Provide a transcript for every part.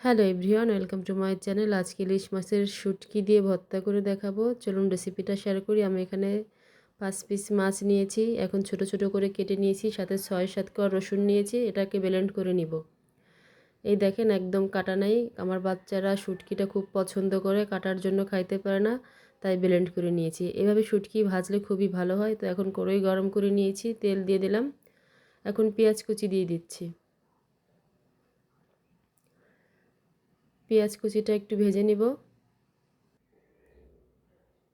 Hello everyone, welcome to my channel. আজকে ইলিশ মাছের শুটকি দিয়ে ভর্তা করে দেখাবো। চলুন রেসিপিটা শেয়ার করি। আমি এখানে 5 পিস মাছ নিয়েছি, এখন ছোট ছোট করে কেটে নিয়েছি, সাথে 6-7 কোয়া রসুন নিয়েছি। এটাকে ব্লেন্ড করে নিব। এই দেখেন, একদম কাটা নাই। আমার বাচ্চারা শুটকিটা খুব পছন্দ করে, কাটার জন্য খাইতে পারে না, তাই ব্লেন্ড করে নিয়েছি। এভাবে শুটকি ভাজলে খুবই ভালো হয়। তো এখন কড়াই গরম করে নিয়েছি, তেল দিয়ে দিলাম। এখন পেঁয়াজ কুচি দিয়ে দিচ্ছি। পেঁয়াজ কুচিটা একটু ভেজে নিব।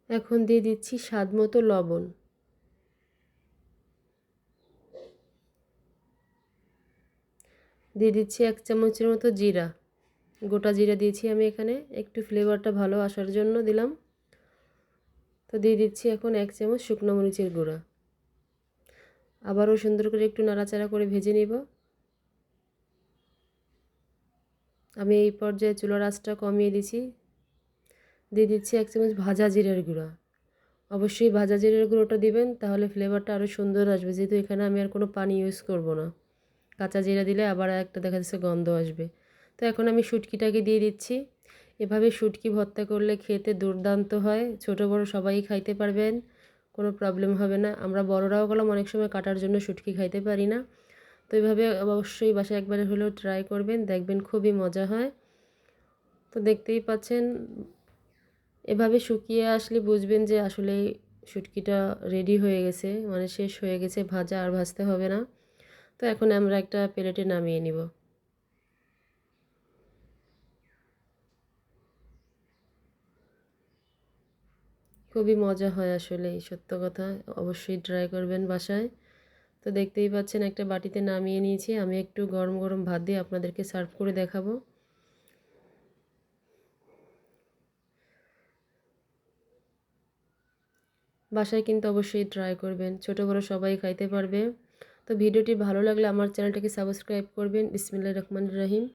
এখন দিয়ে দিচ্ছি স্বাদ মতো লবণ। দিয়ে দিচ্ছি 1 চামচের মতো জিরা, গোটা জিরা দিয়েছি আমি এখানে, একটু ফ্লেভারটা ভালো আসার জন্য দিলাম। তো দিয়ে দিচ্ছি এখন 1 চামচ শুকনো মরিচের গুঁড়া। আবারও সুন্দর করে একটু নাড়াচাড়া করে ভেজে নিব। আমি এই পর্যায়ে চুলার আঁচটা কমিয়ে দিছি। দিয়ে দিচ্ছি 1 চামচ ভাজা জিরার গুঁড়া। অবশ্যই ভাজা জিরার গুঁড়োটা দিবেন, তাহলে ফ্লেভারটা আরও সুন্দর আসবে, যেহেতু এখানে আমি আর কোনো পানি ইউজ করব না। কাঁচা জিরা দিলে আবার একটা দেখা যাচ্ছে গন্ধ আসবে। তো এখন আমি শুটকিটাকে দিয়ে দিচ্ছি। এভাবে শুটকি ভর্তা করলে খেতে দুর্দান্ত হয়। ছোট বড় সবাই খাইতে পারবেন, কোনো প্রবলেম হবে না। আমরা বড়রাও গেলাম অনেক সময় কাটার জন্য শুটকি খাইতে পারি না। তো এইভাবে অবশ্যই বাসায় একবার হলেও ট্রাই করবেন, দেখবেন খুবই মজা হয়। তো দেখতেই পাচ্ছেন, এভাবে শুকিয়ে আসলে বুঝবেন যে আসলে শুটকিটা রেডি হয়ে গেছে, মানে শেষ হয়ে গেছে ভাজা, আর ভাজতে হবে না। তো এখন আমরা একটা প্লেটে নামিয়ে নিব। খুবই মজা হয় আসলে, এই সত্য কথা। অবশ্যই ট্রাই করবেন বাসায়। তো দেখতেই পাচ্ছেন, একটা বাটিতে নামিয়ে নিয়েছি। আমি একটু গরম গরম ভাত দিয়ে আপনাদেরকে সার্ভ করে দেখাবো। বাসায় কিন্তু অবশ্যই ট্রাই করবেন, ছোট বড় সবাই খাইতে পারবে। তো ভিডিওটি ভালো লাগলে আমার চ্যানেলটাকে সাবস্ক্রাইব করবেন। বিসমিল্লাহির রহমানির রহিম।